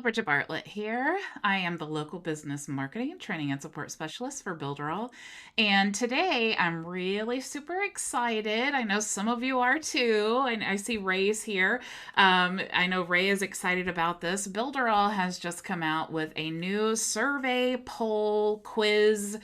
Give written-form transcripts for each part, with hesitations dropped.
Bridget Bartlett here. I am the local business marketing, training, and support specialist for Builderall. And today I'm really super excited. I know some of you are too. And I see Ray's here. I know Ray is excited about this. Builderall has just come out with a new survey, poll, quiz.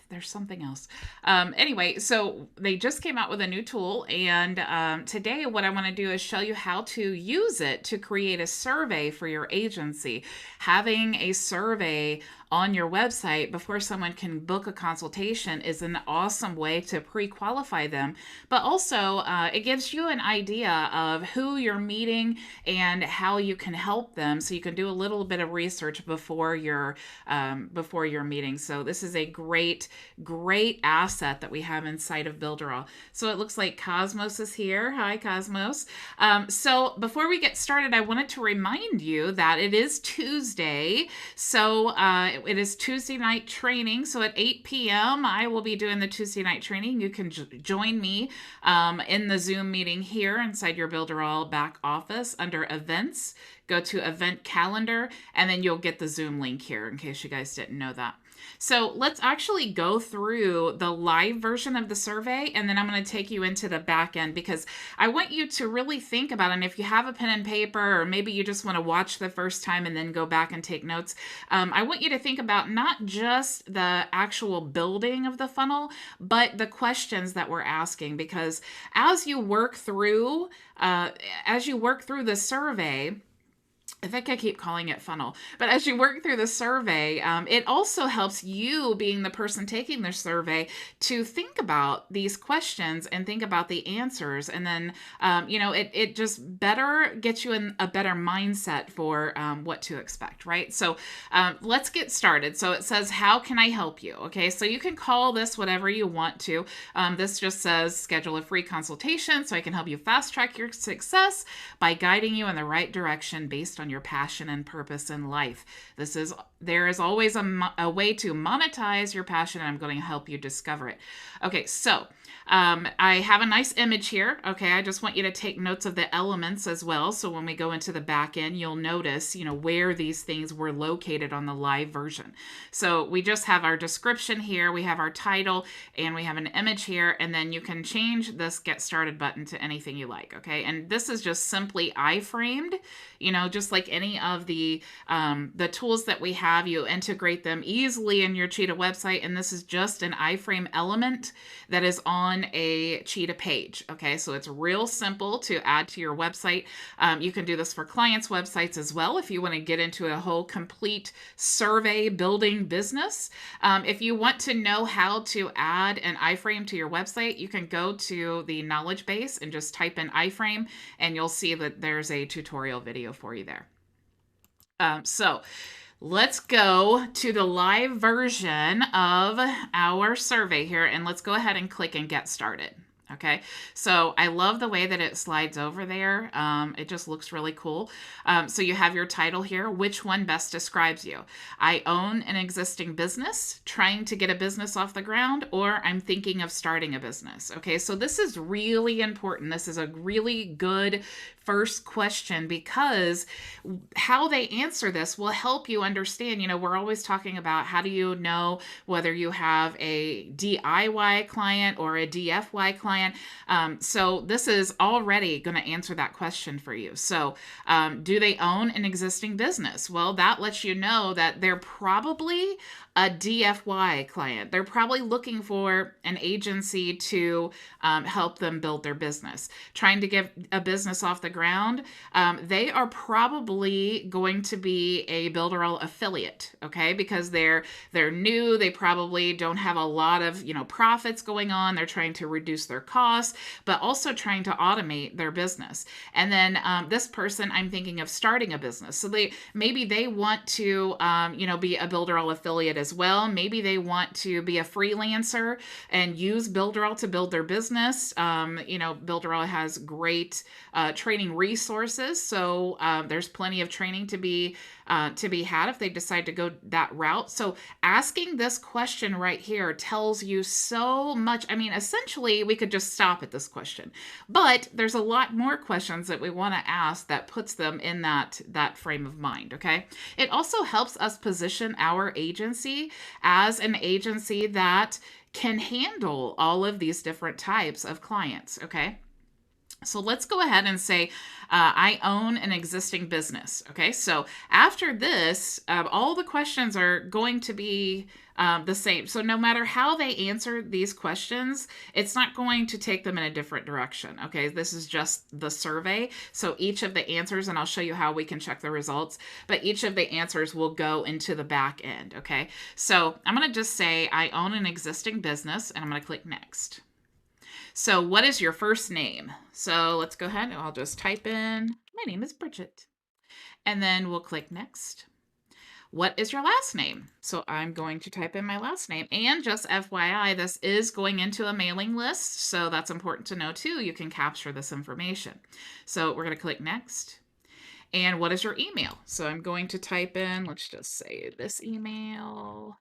There's something else. Anyway, so they just came out with a new tool, and today what I want to do is show you how to use it to create a survey for your agency. Having a survey on your website before someone can book a consultation is an awesome way to pre-qualify them, but also it gives you an idea of who you're meeting and how you can help them, so you can do a little bit of research before your meeting. So this is a great asset that we have inside of Builderall. So it looks like Cosmos is here. Hi, Cosmos. So before we get started, I wanted to remind you that it is Tuesday. So it is Tuesday night training. So at 8 p.m., I will be doing the Tuesday night training. You can join me in the Zoom meeting here inside your Builderall back office under events. Go to event calendar, and then you'll get the Zoom link here in case you guys didn't know that. So let's actually go through the live version of the survey, and then I'm going to take you into the back end because I want you to really think about it. And if you have a pen and paper, or maybe you just want to watch the first time and then go back and take notes, I want you to think about not just the actual building of the funnel, but the questions that we're asking. Because as you work through the survey, I think I keep calling it funnel, but as you work through the survey, it also helps you, being the person taking the survey, to think about these questions and think about the answers. And then, it just better gets you in a better mindset for what to expect, right? So let's get started. So it says, how can I help you? Okay, so you can call this whatever you want to. This just says, schedule a free consultation so I can help you fast track your success by guiding you in the right direction based on your passion and purpose in life. There is always a way to monetize your passion, and I'm going to help you discover it. Okay, so I have a nice image here. Okay, I just want you to take notes of the elements as well. So when we go into the back end, you'll notice, where these things were located on the live version. So we just have our description here, we have our title, and we have an image here, and then you can change this get started button to anything you like. Okay, and this is just simply iframed, just like any of the tools that we have. You integrate them easily in your Cheetah website, and this is just an iframe element that is on a Cheetah page. Okay, so it's real simple to add to your website. You can do this for clients' websites as well if you want to get into a whole complete survey building business. If you want to know how to add an iframe to your website, you can go to the knowledge base and just type in iframe, and you'll see that there's a tutorial video for you there. So let's go to the live version of our survey here, and let's go ahead and click and get started. Okay, so I love the way that it slides over there. It just looks really cool. So you have your title here. Which one best describes you? I own an existing business, trying to get a business off the ground, or I'm thinking of starting a business. Okay, so this is really important. This is a really good first question, because how they answer this will help you understand. We're always talking about, how do you know whether you have a DIY client or a DFY client? So this is already going to answer that question for you. So do they own an existing business? Well, that lets you know that they're probably a DFY client. They're probably looking for an agency to help them build their business. Trying to get a business off the ground, they are probably going to be a Builderall affiliate, okay? Because they're new, they probably don't have a lot of profits going on. They're trying to reduce their costs, but also trying to automate their business. And then this person, I'm thinking of starting a business. So maybe they want to be a Builderall affiliate as well. Maybe they want to be a freelancer and use Builderall to build their business. Builderall has great training resources, so there's plenty of training to be had if they decide to go that route. So asking this question right here tells you so much. I mean, essentially, we could just stop at this question. But there's a lot more questions that we want to ask that puts them in that frame of mind, okay? It also helps us position our agency as an agency that can handle all of these different types of clients, okay? So let's go ahead and say, I own an existing business. Okay, so after this, all the questions are going to be the same. So no matter how they answer these questions, it's not going to take them in a different direction. Okay, this is just the survey. So each of the answers, and I'll show you how we can check the results, but each of the answers will go into the back end. Okay, so I'm going to just say, I own an existing business, and I'm going to click next. So what is your first name? So let's go ahead and I'll just type in, my name is Bridget. And then we'll click next. What is your last name? So I'm going to type in my last name. And just FYI, this is going into a mailing list. So that's important to know too. You can capture this information. So we're going to click next. And what is your email? So I'm going to type in, let's just say this email.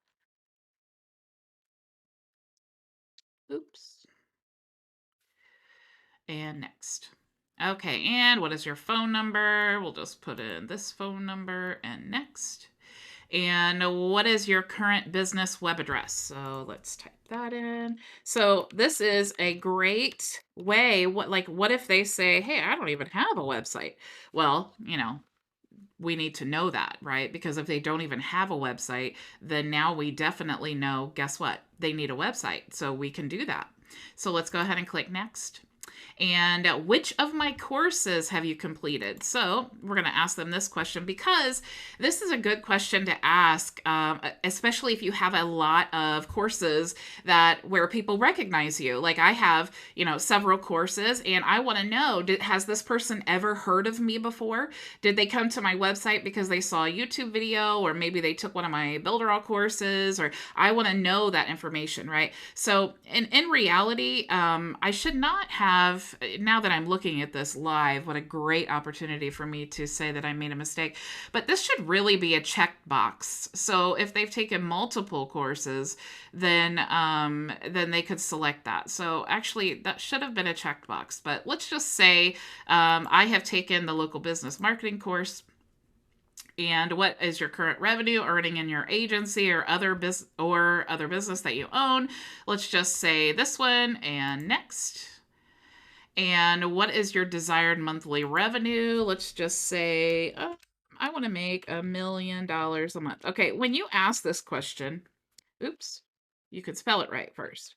Oops. And next. Okay, and what is your phone number? We'll just put in this phone number and next. And what is your current business web address? So let's type that in. So this is a great way. What if they say, hey, I don't even have a website? Well, we need to know that, right? Because if they don't even have a website, then now we definitely know, guess what? They need a website. So we can do that. So let's go ahead and click next. And which of my courses have you completed? So we're going to ask them this question because this is a good question to ask, especially if you have a lot of courses where people recognize you. Like I have, several courses, and I want to know, has this person ever heard of me before? Did they come to my website because they saw a YouTube video, or maybe they took one of my Builderall courses, or I want to know that information, right? So in reality, I should not have, now that I'm looking at this live, what a great opportunity for me to say that I made a mistake. But this should really be a checkbox. So if they've taken multiple courses, then they could select that. So actually, that should have been a checkbox. But let's just say I have taken the local business marketing course. And what is your current revenue earning in your agency or other business that you own? Let's just say this one and next. And what is your desired monthly revenue? Let's just say, I want to make $1 million a month. Okay, when you ask this question, oops, you could spell it right first.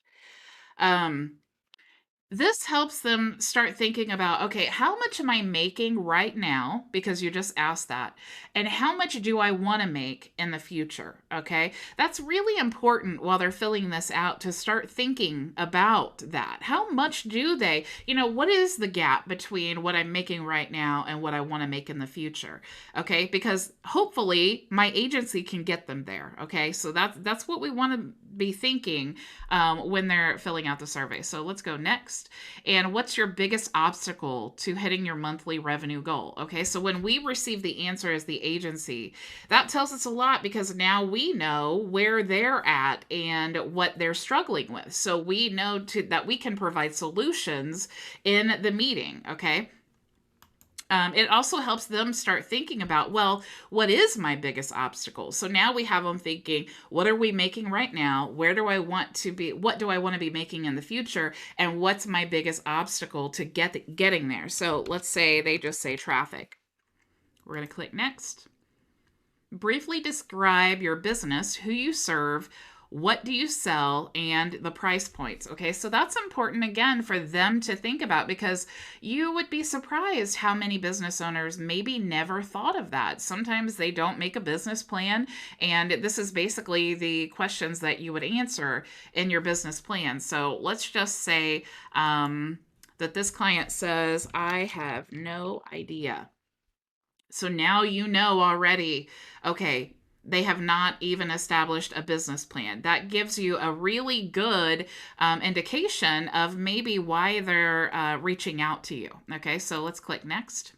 This helps them start thinking about, okay, how much am I making right now? Because you just asked that. And how much do I want to make in the future? Okay. That's really important while they're filling this out, to start thinking about that. How much do they, what is the gap between what I'm making right now and what I want to make in the future? Okay. Because hopefully my agency can get them there. Okay. So that's what we want to be thinking when they're filling out the survey. So let's go next. And what's your biggest obstacle to hitting your monthly revenue goal? Okay, so when we receive the answer as the agency, that tells us a lot, because now we know where they're at and what they're struggling with. So we know that we can provide solutions in the meeting, okay? It also helps them start thinking about, well, what is my biggest obstacle? So now we have them thinking, what are we making right now? Where do I want to be? What do I want to be making in the future? And what's my biggest obstacle to getting there? So let's say they just say traffic. We're going to click next. Briefly describe your business, who you serve, what do you sell, and the price points. Okay, so that's important again for them to think about, because you would be surprised how many business owners maybe never thought of that. Sometimes they don't make a business plan, and this is basically the questions that you would answer in your business plan. So let's just say that this client says, I have no idea. So now you know already, okay, they have not even established a business plan. That gives you a really good indication of maybe why they're reaching out to you. Okay, so let's click next.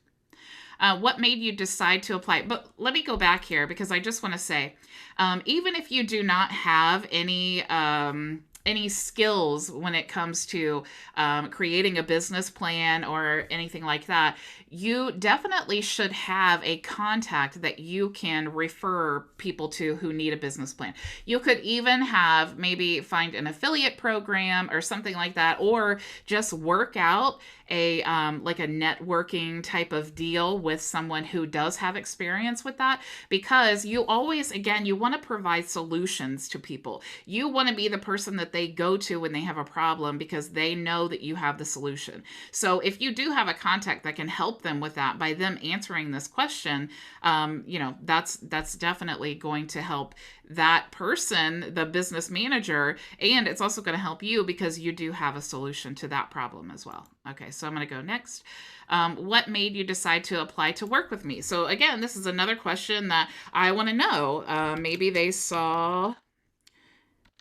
What made you decide to apply? But let me go back here, because I just want to say, even if you do not have any any skills when it comes to creating a business plan or anything like that, you definitely should have a contact that you can refer people to who need a business plan. You could even have maybe find an affiliate program or something like that, or just work out a like a networking type of deal with someone who does have experience with that, because you always, again, you want to provide solutions to people. You want to be the person that they go to when they have a problem, because they know that you have the solution. So if you do have a contact that can help them with that by them answering this question, that's definitely going to help that person, the business manager, and it's also going to help you because you do have a solution to that problem as well. Okay, so I'm going to go next. What made you decide to apply to work with me? So again, this is another question that I want to know. Maybe they saw,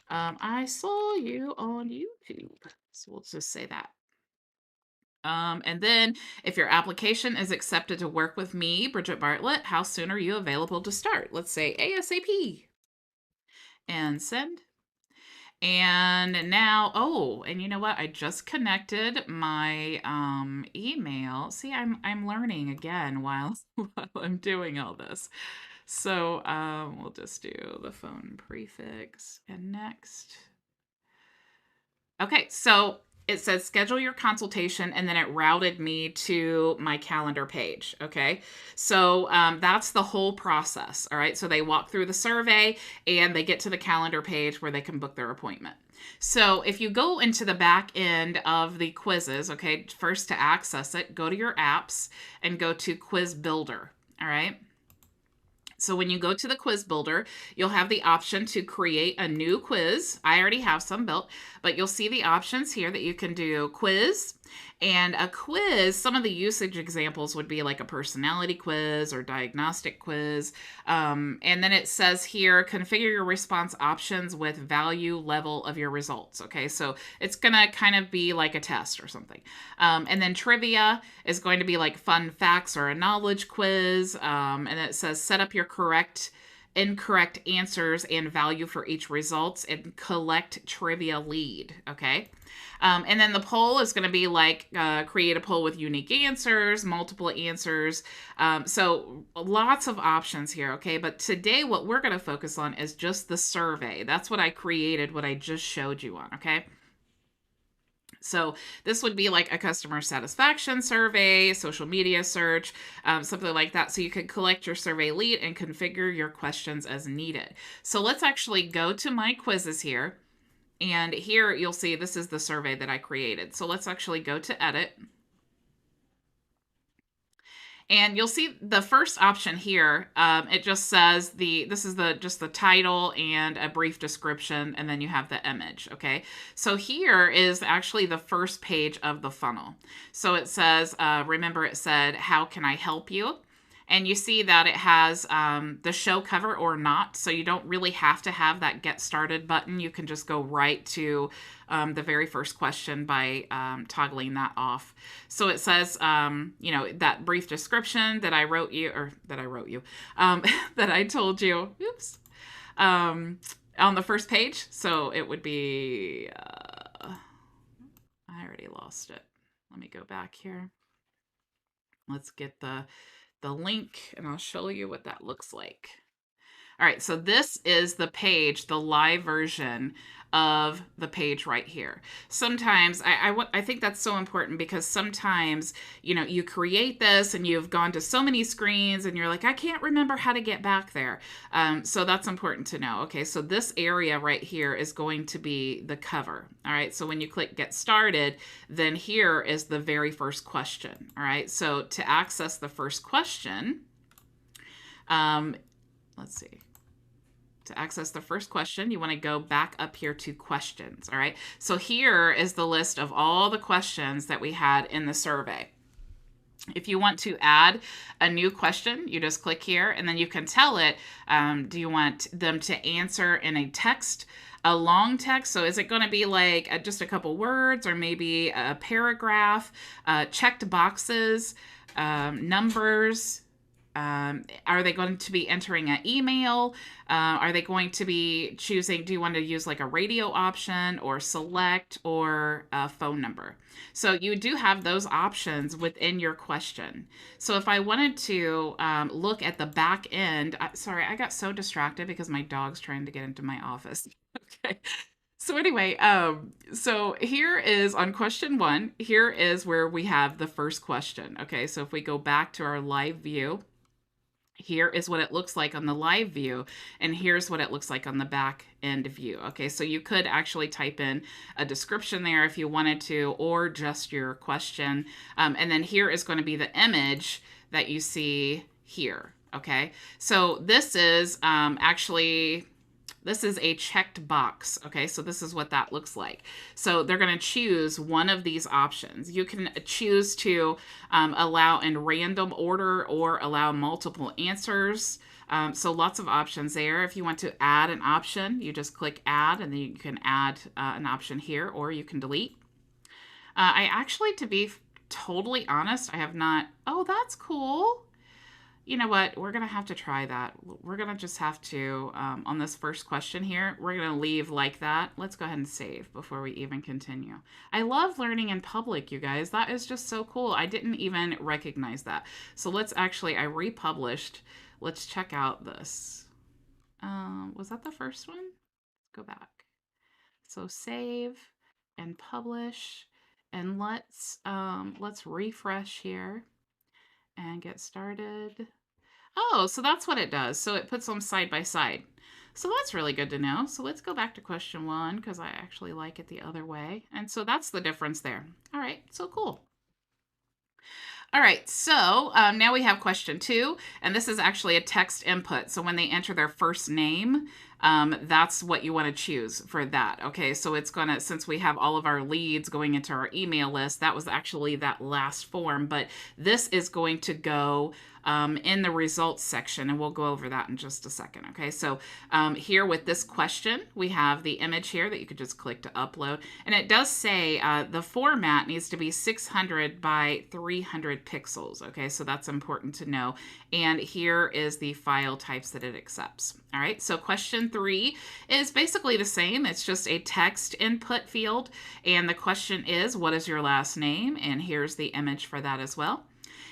I saw you on YouTube. So we'll just say that. And then if your application is accepted to work with me, Bridget Bartlett, how soon are you available to start? Let's say ASAP. And send. And now, oh, and you know what? I just connected my email. See, I'm learning again while while I'm doing all this. So we'll just do the phone prefix and next. Okay, so it says schedule your consultation, and then it routed me to my calendar page. Okay, so that's the whole process. All right, so they walk through the survey and they get to the calendar page where they can book their appointment. So if you go into the back end of the quizzes, okay, first to access it, go to your apps and go to Quiz Builder. All right. So when you go to the quiz builder, you'll have the option to create a new quiz. I already have some built, but you'll see the options here that you can do quiz. And a quiz, some of the usage examples would be like a personality quiz or diagnostic quiz. And then it says here, configure your response options with value level of your results. Okay, so it's going to kind of be like a test or something. And then trivia is going to be like fun facts or a knowledge quiz. And it says set up your incorrect answers and value for each results and collect trivia lead. Okay. And then the poll is going to be like create a poll with unique answers, multiple answers. So lots of options here. Okay. But today what we're going to focus on is just the survey. That's what I created, what I just showed you on. Okay. So this would be like a customer satisfaction survey, social media search, something like that. So you can collect your survey lead and configure your questions as needed. So let's actually go to my quizzes here. And here you'll see this is the survey that I created. So let's actually go to edit. And you'll see the first option here. It just says this is just the title and a brief description, and then you have the image. Okay, so here is actually the first page of the funnel. So it says, remember it said, how can I help you? And you see that it has the show cover or not. So you don't really have to have that get started button. You can just go right to the very first question by toggling that off. So it says, that brief description that I wrote you, that I told you, oops, on the first page. So it would be, I already lost it. Let me go back here. Let's get the link and I'll show you what that looks like. All right, so this is the page, the live version of the page right here. Sometimes I think that's so important because sometimes, you create this and you've gone to so many screens and you're like, I can't remember how to get back there. So that's important to know. Okay, so this area right here is going to be the cover. All right, so when you click get started, then here is the very first question. All right, so to access the first question, let's see. To access the first question, you want to go back up here to questions. All right. So here is the list of all the questions that we had in the survey. If you want to add a new question, you just click here and then you can tell it, do you want them to answer in a text, a long text? So is it going to be like just a couple words or maybe a paragraph, checked boxes, numbers, are they going to be entering an email? Are they going to be choosing, do you want to use like a radio option or select or a phone number? So you do have those options within your question. So if I wanted to look at the back end, sorry, I got so distracted because my dog's trying to get into my office. Okay. So anyway, so here is on question 1, here is where we have the first question. Okay, so if we go back to our live view, here is what it looks like on the live view, and here's what it looks like on the back end view. Okay, so you could actually type in a description there if you wanted to, or just your question. And then here is going to be the image that you see here. Okay, so this is actually this is a checked box. Okay, so this is what that looks like. So they're going to choose one of these options. You can choose to allow in random order or allow multiple answers. So lots of options there. If you want to add an option, you just click add, and then you can add an option here, or you can delete. I actually, to be totally honest, I have not. Oh, that's cool. You know what? We're going to have to try that. We're going to just have to, on this first question here, we're going to leave like that. Let's go ahead and save before we even continue. I love learning in public, you guys. That is just so cool. I didn't even recognize that. So let's actually, I republished. Let's check out this. Was that the first one? Let's go back. So save and publish. And let's refresh here and get started. Oh, so that's what it does. So it puts them side by side. So that's really good to know. So let's go back to question 1 because I actually like it the other way. And so that's the difference there. All right, so cool. All right, so now we have question 2, and this is actually a text input. So when they enter their first name, that's what you want to choose for that. Okay, so it's going to, since we have all of our leads going into our email list, that was actually that last form, but this is going to go in the results section, and we'll go over that in just a second. Okay, so here with this question, we have the image here that you could just click to upload, and it does say the format needs to be 600 by 300 pixels. Okay, so that's important to know. And here is the file types that it accepts. All right, so question 3 is basically the same. It's just a text input field, and the question is, what is your last name? And here's the image for that as well.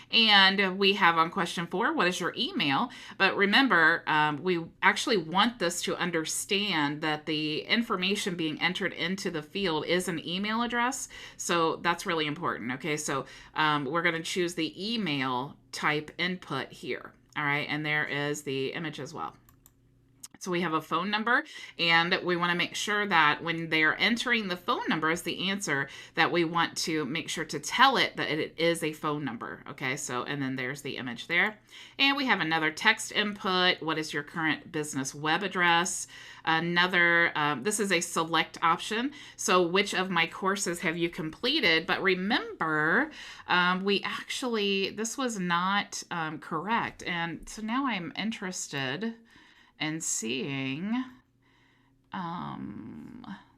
And we have on question 4, what is your email? But remember, we actually want this to understand that the information being entered into the field is an email address. So that's really important. Okay, so we're going to choose the email type input here. All right, and there is the image as well. So we have a phone number, and we want to make sure that when they're entering the phone number as the answer, that we want to make sure to tell it that it is a phone number. Okay, so, and then there's the image there. And we have another text input. What is your current business web address? Another, this is a select option. So which of my courses have you completed? But remember, we actually, this was not correct. And so now I'm interested and seeing,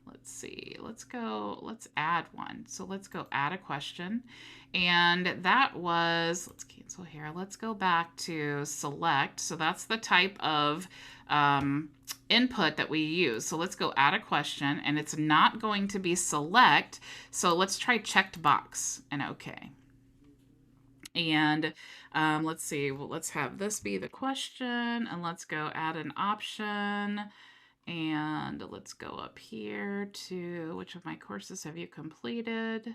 let's see, let's add one. So let's go add a question. And that was, let's cancel here. Let's go back to select. So that's the type of input that we use. So let's go add a question, and it's not going to be select. So let's try checked box and okay. And let's see, well, let's have this be the question, and let's go add an option, and let's go up here to which of my courses have you completed?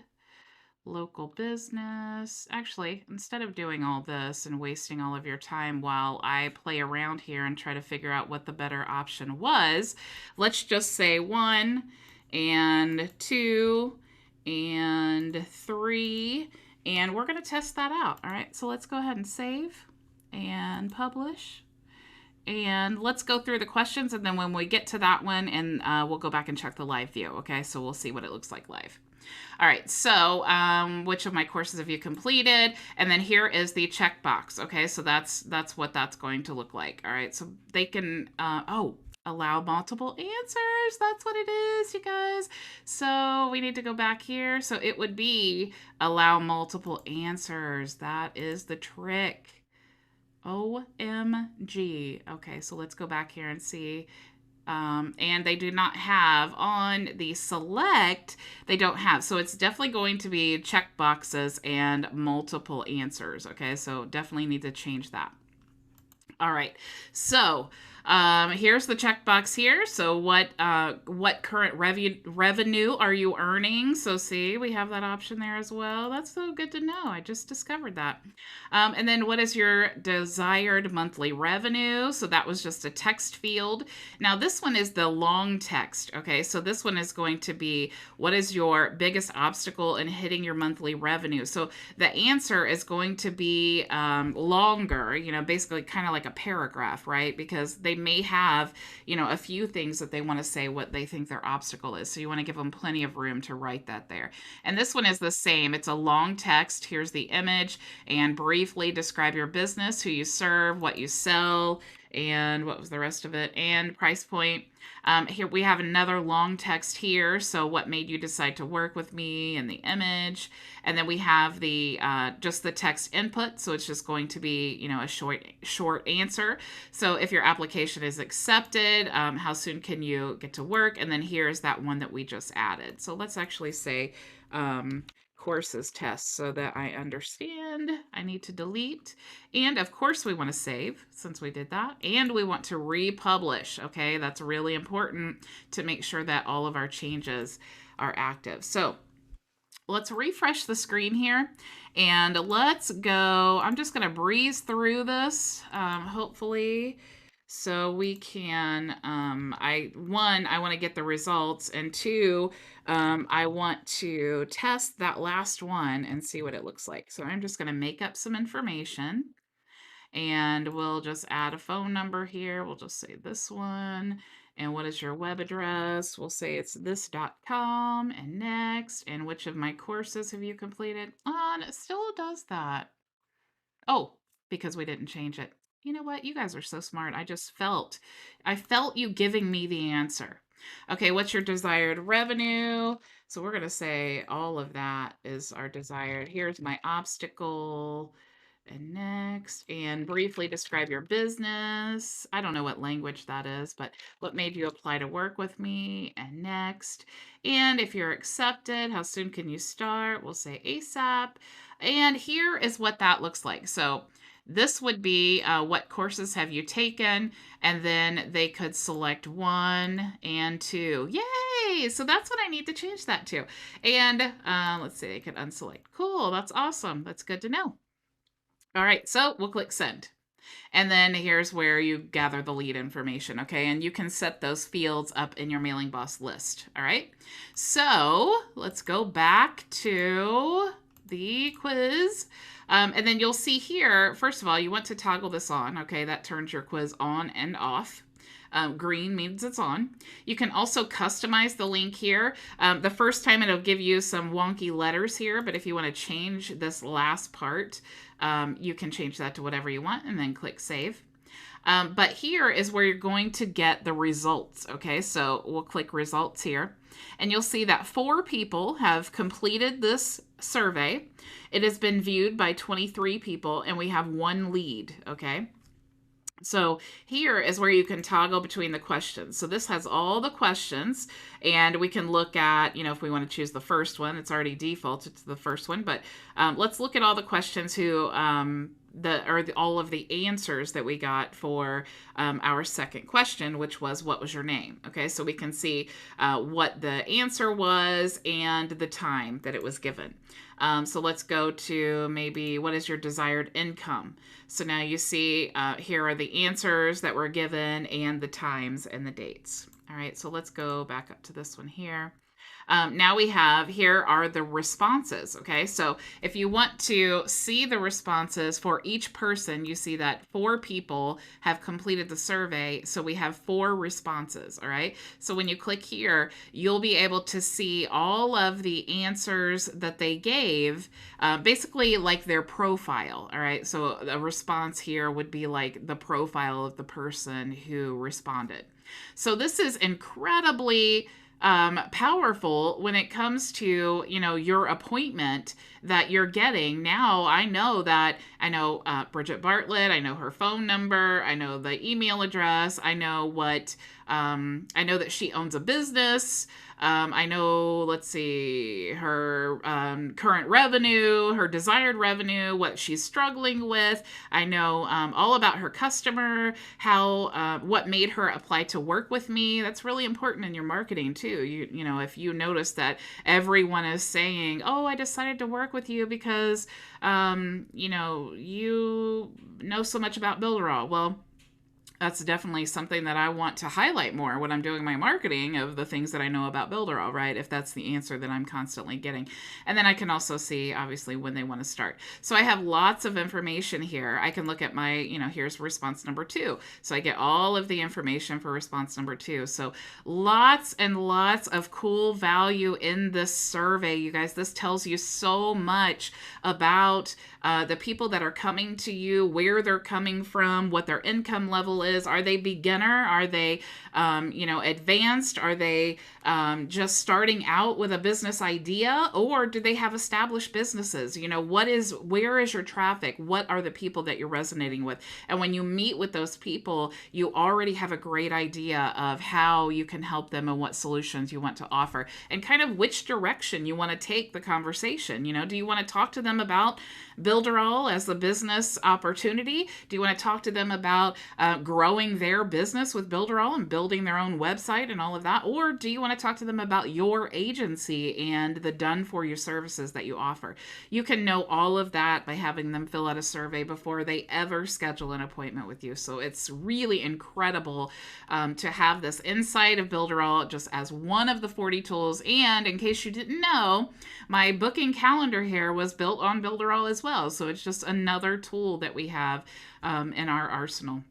Local business. Actually, instead of doing all this and wasting all of your time while I play around here and try to figure out what the better option was, let's just say 1 and 2 and 3. And we're going to test that out. All right, so let's go ahead and save and publish. And let's go through the questions, and then when we get to that one, and we'll go back and check the live view. Okay, so we'll see what it looks like live. All right, so which of my courses have you completed? And then here is the checkbox. Okay, so that's what that's going to look like. All right, so they can, allow multiple answers. That's what it is, you guys. So we need to go back here. So it would be allow multiple answers. That is the trick. OMG. Okay, so let's go back here and see. And they do not have on the select, they don't have. So it's definitely going to be check boxes and multiple answers. Okay, so definitely need to change that. All right. So here's the checkbox here. So what current revenue are you earning? So see, we have that option there as well. That's so good to know. I just discovered that. And then what is your desired monthly revenue? So that was just a text field. Now this one is the long text. Okay, so this one is going to be what is your biggest obstacle in hitting your monthly revenue? So the answer is going to be longer, basically kind of like a paragraph, right? Because they may have, a few things that they want to say what they think their obstacle is. So you want to give them plenty of room to write that there. And this one is the same. It's a long text. Here's the image, and briefly describe your business, who you serve, what you sell, and what was the rest of it, and price point. Here we have another long text here. So what made you decide to work with me, and the image. And then we have the just the text input. So it's just going to be, a short answer. So if your application is accepted, how soon can you get to work? And then here's that one that we just added. So let's actually say courses test so that I understand. I need to delete. And of course we want to save since we did that. And we want to republish. Okay, that's really important to make sure that all of our changes are active. So let's refresh the screen here and let's go. I'm just going to breeze through this, hopefully, so we can, I want to get the results, and two, I want to test that last one and see what it looks like. So I'm just going to make up some information. And we'll just add a phone number here. We'll just say this one. And what is your web address? We'll say it's this.com, and next. And which of my courses have you completed? And it still does that. Oh, because we didn't change it. You know what? You guys are so smart. I felt you giving me the answer. Okay, what's your desired revenue? So we're going to say all of that is our desired. Here's my obstacle. And next, and briefly describe your business. I don't know what language that is, but what made you apply to work with me? And next, and if you're accepted, how soon can you start? We'll say ASAP. And here is what that looks like. So this would be what courses have you taken, and then they could select 1 and 2. Yay! So that's what I need to change that to. And let's see, they could unselect. Cool, that's awesome. That's good to know. All right, so we'll click send. And then here's where you gather the lead information, okay? And you can set those fields up in your Mailing Boss list, all right? So let's go back to the quiz. And then you'll see here, first of all, you want to toggle this on, okay? That turns your quiz on and off. Green means it's on. You can also customize the link here. The first time it'll give you some wonky letters here, but if you want to change this last part, you can change that to whatever you want and then click save. But here is where you're going to get the results. Okay, so we'll click results here, and you'll see that 4 people have completed this survey. It has been viewed by 23 people, and we have 1 lead. Okay. So here is where you can toggle between the questions. So this has all the questions, and we can look at, if we want to choose the first one, it's already defaulted to the first one, but let's look at all the questions who, all of the answers that we got for our second question, which was, what was your name? Okay, so we can see what the answer was and the time that it was given. So let's go to maybe, what is your desired income? So now you see here are the answers that were given and the times and the dates. All right, so let's go back up to this one here. Now we have, here are the responses, okay? So if you want to see the responses for each person, you see that 4 people have completed the survey, so we have 4 responses, all right? So when you click here, you'll be able to see all of the answers that they gave, basically like their profile, all right? So a response here would be like the profile of the person who responded. So this is incredibly powerful when it comes to, your appointment that you're getting. Now I know that I know Bridget Bartlett. I know her phone number. I know the email address. I know I know that she owns a business. I know, let's see, her current revenue, her desired revenue, what she's struggling with. I know all about her customer, what made her apply to work with me. That's really important in your marketing too. If you notice that everyone is saying, "Oh, I decided to work with you because, you know so much about Builderall." Well, that's definitely something that I want to highlight more when I'm doing my marketing of the things that I know about Builderall, right? If that's the answer that I'm constantly getting. And then I can also see, obviously, when they want to start. So I have lots of information here. I can look at my, here's response number 2. So I get all of the information for response number 2. So lots and lots of cool value in this survey, you guys. This tells you so much about the people that are coming to you, where they're coming from, what their income level is. Are they beginner? Are they, advanced? Are they just starting out with a business idea? Or do they have established businesses? Where is your traffic? What are the people that you're resonating with? And when you meet with those people, you already have a great idea of how you can help them and what solutions you want to offer and kind of which direction you want to take the conversation. Do you want to talk to them about Builderall as the business opportunity? Do you want to talk to them about growing their business with Builderall and building their own website and all of that? Or do you want to talk to them about your agency and the done-for-you services that you offer? You can know all of that by having them fill out a survey before they ever schedule an appointment with you. So it's really incredible to have this insight of Builderall just as one of the 40 tools. And in case you didn't know, my booking calendar here was built on Builderall as well. So it's just another tool that we have in our arsenal.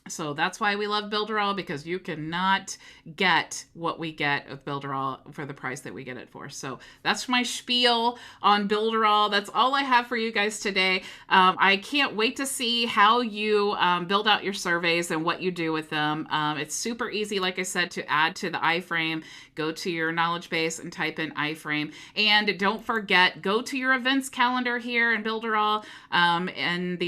So that's why we love Builderall, because you cannot get what we get with Builderall for the price that we get it for. So that's my spiel on Builderall. That's all I have for you guys today. I can't wait to see how you build out your surveys and what you do with them. It's super easy, like I said, to add to the iframe. Go to your knowledge base and type in iframe. And don't forget, go to your events calendar here in Builderall, and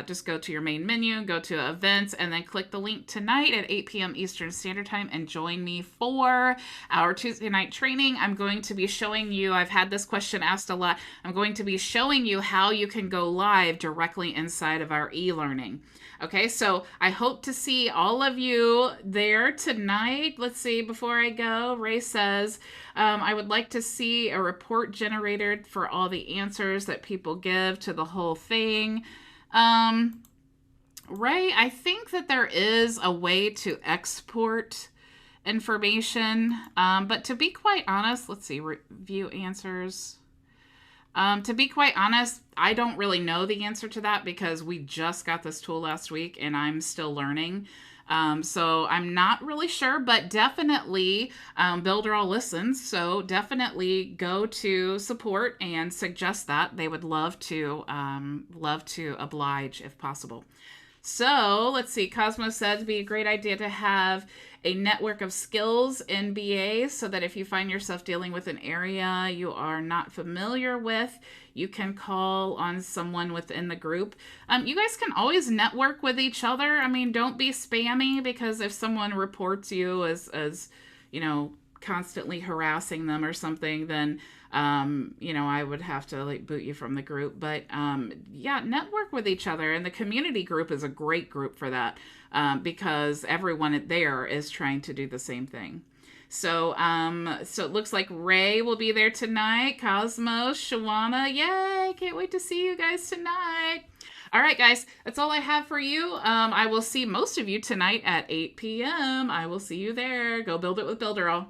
just go to your main menu, go to events, and then click the link tonight at 8 p.m. Eastern Standard Time and join me for our Tuesday night training. I'm going to be showing you, I've had this question asked a lot, I'm going to be showing you how you can go live directly inside of our e-learning. Okay, so I hope to see all of you there tonight. Let's see, before I go, Ray says, I would like to see a report generated for all the answers that people give to the whole thing. Ray, I think that there is a way to export information, but to be quite honest, let's see, review answers. To be quite honest, I don't really know the answer to that because we just got this tool last week and I'm still learning. So I'm not really sure, but definitely Builderall listens. So definitely go to support and suggest that. They would love to oblige if possible. So let's see. Cosmo said it'd be a great idea to have a network of skills in BA so that if you find yourself dealing with an area you are not familiar with, you can call on someone within the group. You guys can always network with each other. I mean, don't be spammy, because if someone reports you as constantly harassing them or something, then I would have to boot you from the group. But yeah, network with each other, and the community group is a great group for that, because everyone there is trying to do the same thing. So so it looks like Ray will be there tonight. Cosmos, Shawana, yay! Can't wait to see you guys tonight. All right, guys, that's all I have for you. I will see most of you tonight at 8 p.m. I will see you there. Go build it with Builderall.